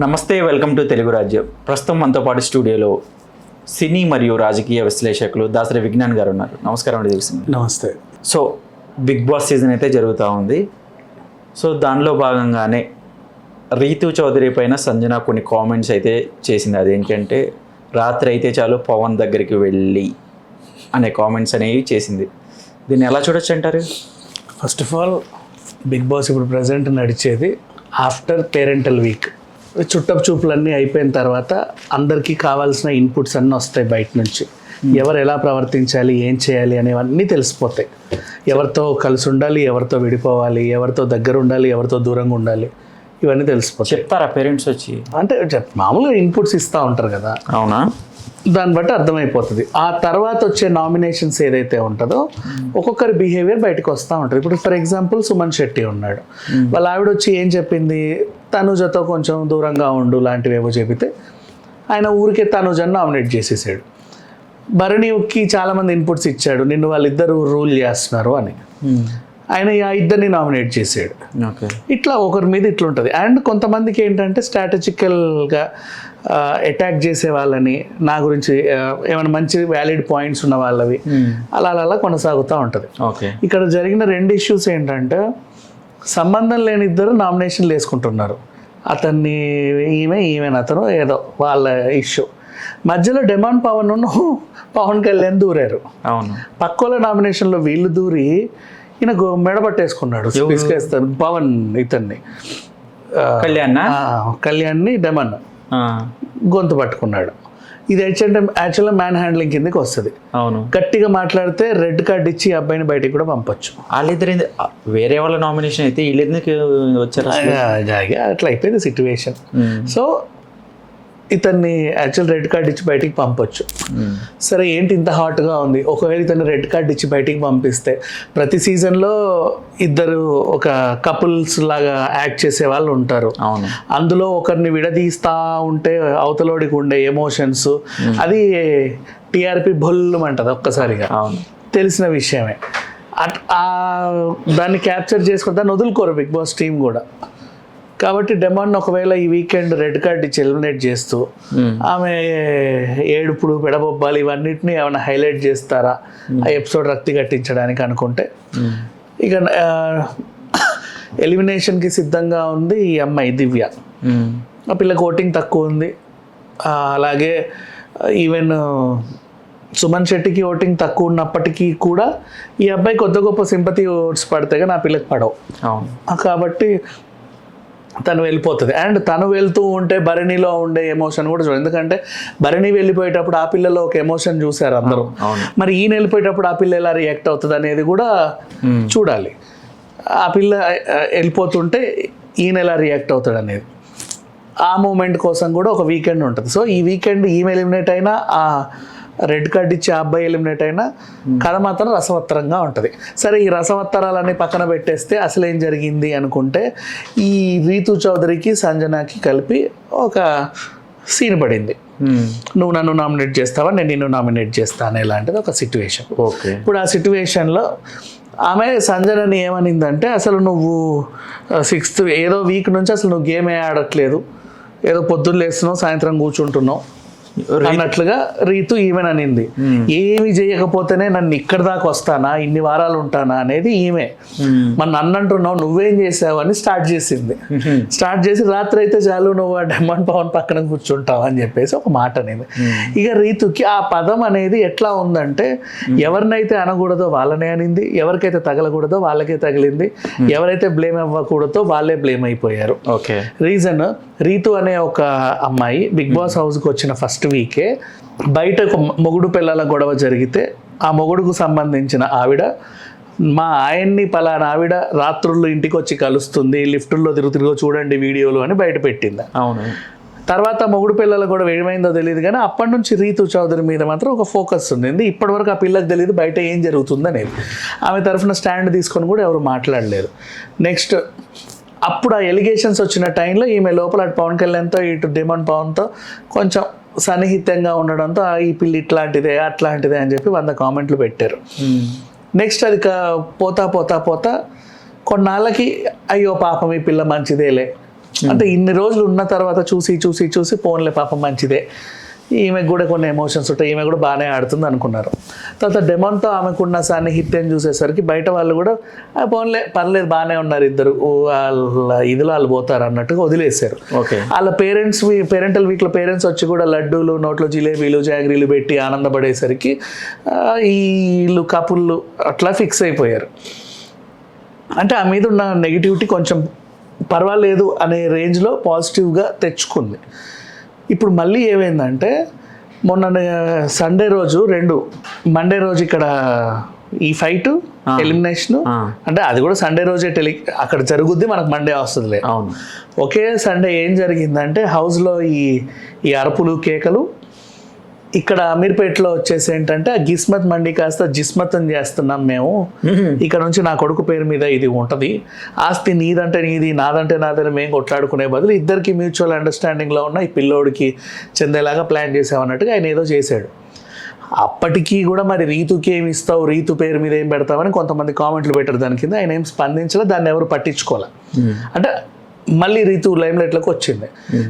నమస్తే, welcome to Telugu రాజ్యం. ప్రస్తుతం మనతో పాటు స్టూడియోలో సినీ మరియు రాజకీయ విశ్లేషకులు దాసరి విజ్ఞాన్ గారు ఉన్నారు. నమస్కారం అండి. నమస్తే. సో బిగ్ బాస్ సీజన్ అయితే జరుగుతూ ఉంది. సో దానిలో భాగంగానే రీతు చౌదరి పైన సంజన కొన్ని కామెంట్స్ అయితే చేసింది. అదేంటంటే రాత్రి అయితే చాలు పవన్ దగ్గరికి వెళ్ళి అనే కామెంట్స్ అనేవి చేసింది. దీన్ని ఎలా చూడొచ్చు అంటారు? First of all Big Boss ఇప్పుడు ప్రజెంట్ నడిచేది ఆఫ్టర్ పేరెంటల్ వీక్. చుట్టపు చూపులన్నీ అయిపోయిన తర్వాత అందరికీ కావాల్సిన ఇన్పుట్స్ అన్నీ వస్తాయి బయట నుంచి. ఎవరు ఎలా ప్రవర్తించాలి, ఏం చేయాలి అనేవన్నీ తెలిసిపోతాయి. ఎవరితో కలిసి ఉండాలి, ఎవరితో విడిపోవాలి, ఎవరితో దగ్గర ఉండాలి, ఎవరితో దూరంగా ఉండాలి, ఇవన్నీ తెలిసిపోతాయి. చెప్తారా పేరెంట్స్ వచ్చి? అంటే మామూలుగా ఇన్పుట్స్ ఇస్తూ ఉంటారు కదా. అవునా? దాన్ని బట్టి అర్థమైపోతుంది. ఆ తర్వాత వచ్చే నామినేషన్స్ ఏదైతే ఉంటుందో ఒక్కొక్కరి బిహేవియర్ బయటకు వస్తూ ఉంటుంది. ఇప్పుడు ఫర్ ఎగ్జాంపుల్ సుమన్ శెట్టి ఉన్నాడు. వాళ్ళ ఆవిడ వచ్చి ఏం చెప్పింది, తనుజతో కొంచెం దూరంగా ఉండు లాంటివి ఏవో చెబితే ఆయన ఊరికే తనుజను నామినేట్ చేసేసాడు. భరణికి చాలామంది ఇన్పుట్స్ ఇచ్చాడు, నిన్ను వాళ్ళిద్దరు రూల్ చేస్తున్నారు అని. ఆయన ఆ ఇద్దరిని నామినేట్ చేసాడు. ఇట్లా ఒకరి మీద ఇట్లా ఉంటుంది. అండ్ కొంతమందికి ఏంటంటే స్ట్రాటజికల్గా అటాక్ చేసే వాళ్ళని, నా గురించి ఏమైనా మంచి వ్యాలిడ్ పాయింట్స్ ఉన్న వాళ్ళవి అలా అలా కొనసాగుతూ ఉంటుంది. ఇక్కడ జరిగిన రెండు ఇష్యూస్ ఏంటంటే సంబంధం లేని ఇద్దరు నామినేషన్లు వేసుకుంటున్నారు. అతన్ని ఈమెను అతను ఏదో వాళ్ళ ఇష్యూ. మధ్యలో డెమాన్ పవన్ కళ్యాణ్ దూరారు. అవును. పక్కోల నామినేషన్లో వీళ్ళు దూరి ఈయన మెడబట్టేసుకున్నాడు. పవన్ ఇతన్ని కళ్యాణ్ని డెమాన్ గొంతు పట్టుకున్నాడు. ఇది యాక్చువల్గా మ్యాన్ హ్యాండ్లింగ్ కిందకి వస్తుంది. అవును. గట్టిగా మాట్లాడితే రెడ్ కార్డ్ ఇచ్చి అబ్బాయిని బయటికి కూడా పంపొచ్చు. వాళ్ళిద్దరు వేరే వాళ్ళ నామినేషన్ అయితే వీళ్ళెందుకు వచ్చారు? అట్లా అయిపోయింది సిచ్యువేషన్. సో ఇతన్ని యాక్చువల్ రెడ్ కార్డ్ ఇచ్చి బయటికి పంపొచ్చు. సరే, ఏంటి ఇంత హాట్గా ఉంది? ఒకవేళ ఇతన్ని రెడ్ కార్డ్ ఇచ్చి బయటికి పంపిస్తే ప్రతి సీజన్లో ఇద్దరు ఒక కపుల్స్ లాగా యాక్ట్ చేసే వాళ్ళు ఉంటారు. అవును. అందులో ఒకరిని విడదీస్తూ ఉంటే అవతలోడికి ఉండే ఎమోషన్స్ అది టీఆర్పీ బొల్లుమంటది ఒక్కసారిగా. అవును, తెలిసిన విషయమే. దాన్ని క్యాప్చర్ చేసుకుని దాన్ని వదులుకోరు బిగ్ బాస్ టీం కూడా. కాబట్టి డెమాన్ ఒకవేళ ఈ వీకెండ్ రెడ్ కార్డ్ ఇచ్చి ఎలిమినేట్ చేస్తూ ఆమె ఏడుపుడు పెడబొబ్బాలు ఇవన్నిటిని ఏమైనా హైలైట్ చేస్తారా ఆ ఎపిసోడ్ రక్తి కట్టించడానికి అనుకుంటే, ఇక ఎలిమినేషన్కి సిద్ధంగా ఉంది ఈ అమ్మాయి దివ్య. ఆ పిల్లకి ఓటింగ్ తక్కువ ఉంది. అలాగే ఈవెన్ సుమన్ శెట్టికి ఓటింగ్ తక్కువ ఉన్నప్పటికీ కూడా ఈ అబ్బాయి కొద్ది గొప్ప సింపతి ఓట్స్ పడితే కానీ ఆ పిల్లకి పడవు. కాబట్టి తను వెళ్ళిపోతుంది. అండ్ తను వెళ్తూ ఉంటే భరణిలో ఉండే ఎమోషన్ కూడా చూడండి. ఎందుకంటే భరణి వెళ్ళిపోయేటప్పుడు ఆ పిల్లలో ఒక ఎమోషన్ చూశారు అందరూ. మరి ఈయన వెళ్ళిపోయేటప్పుడు ఆ పిల్ల ఎలా రియాక్ట్ అవుతుంది అనేది కూడా చూడాలి. ఆ పిల్ల వెళ్ళిపోతుంటే ఈయన ఎలా రియాక్ట్ అవుతాడు అనేది ఆ మూమెంట్ కోసం కూడా ఒక వీకెండ్ ఉంటుంది. సో ఈ వీకెండ్ ఈమె ఎలిమినేట్ అయినా, ఆ రెడ్ కార్డ్ ఇచ్చి ఆ అబ్బాయి ఎలిమినేట్ అయినా కథ మాత్రం రసవత్తరంగా ఉంటుంది. సరే, ఈ రసవత్తరాలన్నీ పక్కన పెట్టేస్తే అసలు ఏం జరిగింది అనుకుంటే, ఈ రీతు చౌదరికి సంజనాకి కలిపి ఒక సీన్ పడింది. నువ్వు నన్ను నామినేట్ చేస్తావా, నేను నిన్ను నామినేట్ చేస్తాను ఇలాంటిది ఒక సిచ్యువేషన్. ఇప్పుడు ఆ సిచ్యువేషన్లో ఆమె సంజనని ఏమనిందంటే, అసలు నువ్వు 6th ఏదో వీక్ నుంచి అసలు నువ్వు గేమే ఆడట్లేదు, ఏదో పొద్దున్న లేస్తున్నావు సాయంత్రం కూర్చుంటున్నావు అన్నట్లుగా రీతు ఈమెన్ అనింది. ఏమి చేయకపోతేనే నన్ను ఇక్కడ దాకా వస్తానా, ఇన్ని వారాలు ఉంటానా అనేది ఈమె. మన అన్నంటున్నావు, నువ్వేం చేసావు అని స్టార్ట్ చేసింది. స్టార్ట్ చేసి రాత్రి అయితే చాలు నువ్వు ఆ డెమాన్ పవన్ పక్కన కూర్చుంటావు అని చెప్పేసి ఒక మాట అనేది. ఇక రీతుకి ఆ పదం అనేది ఎట్లా ఉందంటే, ఎవరినైతే అనకూడదో వాళ్ళనే అనింది, ఎవరికైతే తగలకూడదో వాళ్ళకే తగిలింది, ఎవరైతే బ్లేమ్ అవ్వకూడదో వాళ్ళే బ్లేమ్ అయిపోయారు. రీజన్, రీతు అనే ఒక అమ్మాయి బిగ్ బాస్ హౌస్కి వచ్చిన ఫస్ట్ వీకే బయట ఒక మొగుడు పిల్లల గొడవ జరిగితే ఆ మొగుడుకు సంబంధించిన ఆవిడ మా ఆయన్ని పలానా ఆవిడ రాత్రుల్లో ఇంటికి వచ్చి కలుస్తుంది, లిఫ్టుల్లో తిరుగుతిరుగో చూడండి వీడియోలు అని బయట పెట్టింది. అవును. తర్వాత మొగుడు పిల్లల గొడవ ఏమైందో తెలియదు కానీ అప్పటి నుంచి రీతు చౌదరి మీద మాత్రం ఒక ఫోకస్ ఉంది. ఇప్పటివరకు ఆ పిల్లకి తెలియదు బయట ఏం జరుగుతుంది అనేది. ఆమె తరఫున స్టాండ్ తీసుకొని కూడా ఎవరు మాట్లాడలేరు. నెక్స్ట్, అప్పుడు ఆ ఎలిగేషన్స్ వచ్చిన టైంలో ఈమె లోపల అటు పవన్ కళ్యాణ్తో ఇటు డెమాన్ పవన్తో కొంచెం సన్నిహితంగా ఉండడంతో ఈ పిల్లి ఇట్లాంటిదే అట్లాంటిదే అని చెప్పి 100 కామెంట్లు పెట్టారు. నెక్స్ట్ అది పోతా పోతా పోతా కొన్నాళ్ళకి అయ్యో పాపం ఈ పిల్ల మంచిదేలే అంటే ఇన్ని రోజులు ఉన్న తర్వాత చూసి ఫోన్లే పాపం మంచిదే, ఈమెకు కూడా కొన్ని ఎమోషన్స్ ఉంటాయి, ఈమె కూడా బాగానే ఆడుతుంది అనుకున్నారు. తర్వాత డెమోన్తో ఆమెకున్న సాన్నిహిత్యం చూసేసరికి బయట వాళ్ళు కూడా ఫోన్లే పర్లేదు బాగానే ఉన్నారు ఇద్దరు, వాళ్ళ ఇదిలో వాళ్ళు పోతారు అన్నట్టుగా వదిలేశారు. ఓకే. వాళ్ళ పేరెంటల్ వీక్లో పేరెంట్స్ వచ్చి కూడా లడ్డూలు, నోట్లో జిలేబీలు, జాంగ్రీలు పెట్టి ఆనందపడేసరికి వీళ్ళు కపుళ్ళు అట్లా ఫిక్స్ అయిపోయారు. అంటే ఆ మీద ఉన్న నెగిటివిటీ కొంచెం పర్వాలేదు అనే రేంజ్లో పాజిటివ్గా తెచ్చుకుంది. ఇప్పుడు మళ్ళీ ఏమైందంటే మొన్న సండే రోజు మండే రోజు ఇక్కడ ఈ ఫైట్ ఎలిమినేషన్, అంటే అది కూడా సండే రోజే అక్కడ జరుగుద్ది, మనకు మండే వస్తుందిలే. అవును. ఒకే సండే ఏం జరిగిందంటే హౌస్లో ఈ అరుపులు కేకలు. ఇక్కడ అమీర్పేటలో వచ్చేసి ఏంటంటే ఆ గిస్మత్ మండి కాస్త జిస్మత్ అని చేస్తున్నాం మేము, ఇక్కడ నుంచి నా కొడుకు పేరు మీద ఇది ఉంటుంది, ఆస్తి నీదంటే నీది నాదంటే నాదని మేము కొట్లాడుకునే బదులు ఇద్దరికి మ్యూచువల్ అండర్స్టాండింగ్లో ఉన్న ఈ పిల్లోడికి చెందేలాగా ప్లాన్ చేసామన్నట్టుగా ఆయన ఏదో చేశాడు. అప్పటికీ కూడా మరి రీతుకి ఏమి ఇస్తావు, రీతు పేరు మీద ఏం పెడతామని కొంతమంది కామెంట్లు పెట్టారు. దాని కింద ఆయన ఏం స్పందించలే, దాన్ని ఎవరు పట్టించుకోలే. అంటే మళ్ళీ రీతు లైమ్లైట్లోకి వచ్చింది.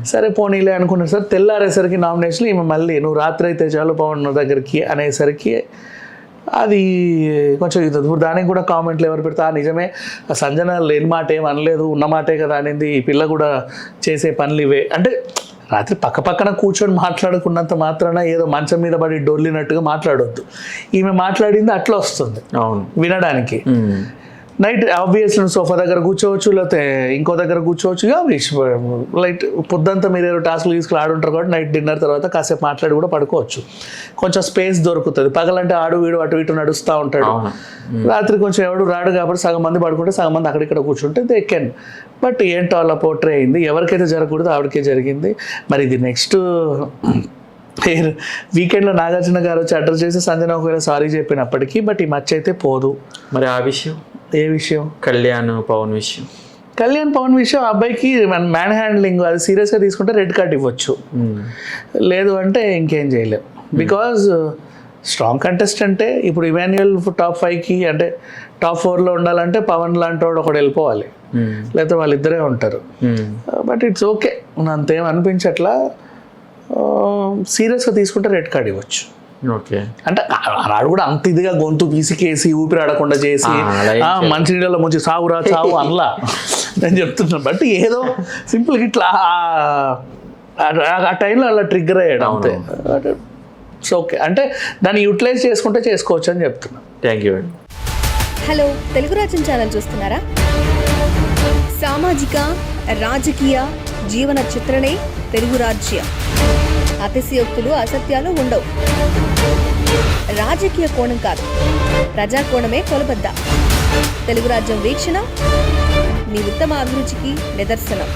సరే పోనీలే అనుకున్నారు. సార్ తెల్లారేసరికి నామినేషన్లు ఈమె మళ్ళీ నువ్వు రాత్రి అయితే చాలు పవన్ దగ్గరికి అనేసరికి అది కొంచెం ఇది. దానికి కూడా కామెంట్లు ఎవరు పెడతా నిజమే, సంజన లేని మాట ఏం అనలేదు, ఉన్న మాటే కదా అనేది, ఈ పిల్ల కూడా చేసే పనులు ఇవే. అంటే రాత్రి పక్కన కూర్చొని మాట్లాడుకున్నంత మాత్రాన ఏదో మంచం మీద పడి డొల్లినట్టుగా మాట్లాడొద్దు. ఈమె మాట్లాడింది అట్లా వస్తుంది వినడానికి. నైట్ ఆబ్వియస్లీ సోఫా దగ్గర కూర్చోవచ్చు, లేకపోతే ఇంకో దగ్గర కూర్చోవచ్చు. లైట్ పొద్దంతా మీరు ఏదో టాస్క్లు తీసుకుని ఆడుంటారు కాబట్టి నైట్ డిన్నర్ తర్వాత కాసేపు మాట్లాడి కూడా పడుకోవచ్చు, కొంచెం స్పేస్ దొరుకుతుంది. పగలంటే ఆడు వీడు అటు ఇటు నడుస్తూ ఉంటాడు, రాత్రి కొంచెం ఎవడు రాడు కాబట్టి సగం మంది పడుకుంటే సగం మంది అక్కడిక్కడ కూర్చుంటే దే కెన్. బట్ ఏంటో అలా పోర్ట్రే అయింది, ఎవరికైతే జరగకూడదు ఆవిడకే జరిగింది. మరి ఇది నెక్స్ట్ వీకెండ్లో నాగార్జున గారు వచ్చి అడ్రస్ చేసి సంజన ఒకవేళ సారీ చెప్పినప్పటికీ బట్ ఈ మచ్చ అయితే పోదు. మరి ఆ విషయం ఏ విషయం? కళ్యాణ్ పవన్ విషయం అబ్బాయికి మ్యాన్ హ్యాండ్లింగ్ అది సీరియస్గా తీసుకుంటే రెడ్ కార్డ్ ఇవ్వచ్చు, లేదు అంటే ఇంకేం చేయలేం. బికాజ్ స్ట్రాంగ్ కంటెస్టెంటే. ఇప్పుడు ఇమాన్యుయల్ టాప్ 5కి అంటే టాప్ 4లో ఉండాలంటే పవన్ లాంటి వాడు ఒకడు వెళ్ళిపోవాలి, లేకపోతే వాళ్ళిద్దరే ఉంటారు. బట్ ఇట్స్ ఓకే, అంతేం అనిపించట్లా. సీరియస్గా తీసుకుంటే రెడ్ కార్డ్ ఇవ్వచ్చు. ఓకే. అంటే ఆడు కూడా అంత ఇదిగా గొంతు పీసికేసి ఊపిరి ఆడకుండా చేసి మంచినీళ్ళలో ముంచి సాగురా చావు అనలా నేను చెప్తున్నాను. బట్ ఏదో సింపుల్గా ఇట్లా ఆ టైంలో అలా ట్రిగ్గర్ అయ్యాడు అంతే. సో ఓకే, అంటే దాన్ని యూటిలైజ్ చేసుకుంటే చేసుకోవచ్చు అని చెప్తున్నాను. Thank you. హలో, తెలుగు రాజ్యం ఛానల్ చూస్తున్నారా? సామాజిక రాజకీయ జీవన చిత్రణే తెలుగు రాజ్యం. అతిశయోక్తులు అసత్యాలు ఉండవు. రాజకీయ కోణం కాదు, ప్రజా కోణమే కొలబద్ద. తెలుగు రాజ్యం వీక్షణ మీ ఉత్తమ అభిరుచికి నిదర్శనం.